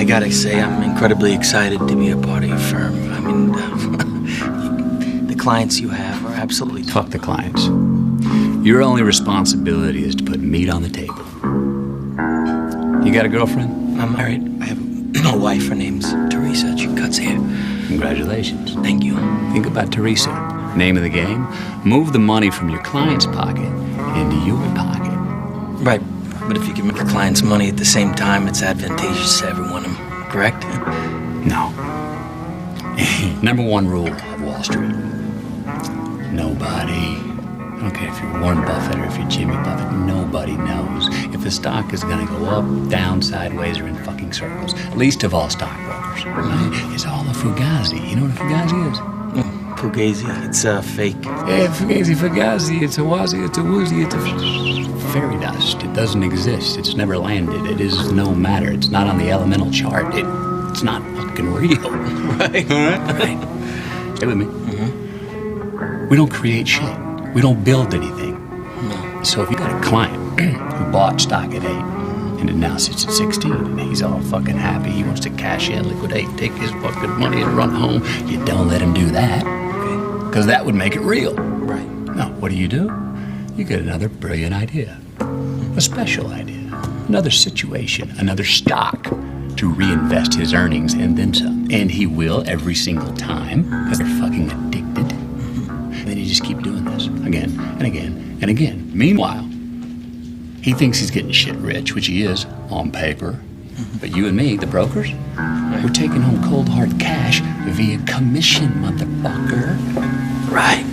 I gotta say, I'm incredibly excited to be a part of your firm. I mean, the clients you have are absolutely... Fuck the clients. Your only responsibility is to put meat on the table. You got a girlfriend? I'm married. I have a wife. Her name's Teresa. She cuts hair. Congratulations. Thank you. Think about Teresa. Name of the game, move the money from your client's pocket into your pocket. Right. But if you can make the client's money at the same time, it's advantageous to everyone, correct? No. Number one rule of Wall Street. Nobody, I don't care if you're Warren Buffett or if you're Jimmy Buffett, nobody knows if the stock is going to go up, down, sideways, or in fucking circles. Least of all stockbrokers. Right? It's all a fugazi. You know what a fugazi is? Fugazi. It's fake. Yeah, fugazi. It's a wazi, it's a woozy, it's a fairy dust. It doesn't exist. It's never landed. It is no matter. It's not on the elemental chart. It's not fucking real. Right? Right. Stay with me. Mm-hmm. We don't create shit. We don't build anything. No. So if you got a client who bought stock at 8 and it now sits at 16 and he's all fucking happy, he wants to cash in, liquidate, take his fucking money and run home, you don't let him do that. Because that would make it real. Right. No, what do? You get another brilliant idea. A special idea. Another situation. Another stock to reinvest his earnings and then some. And he will every single time because they're fucking addicted. And then you just keep doing this again and again and again. Meanwhile, he thinks he's getting shit rich, which he is on paper. But you and me, the brokers, we're taking home cold hard cash via commission, motherfucker. Right.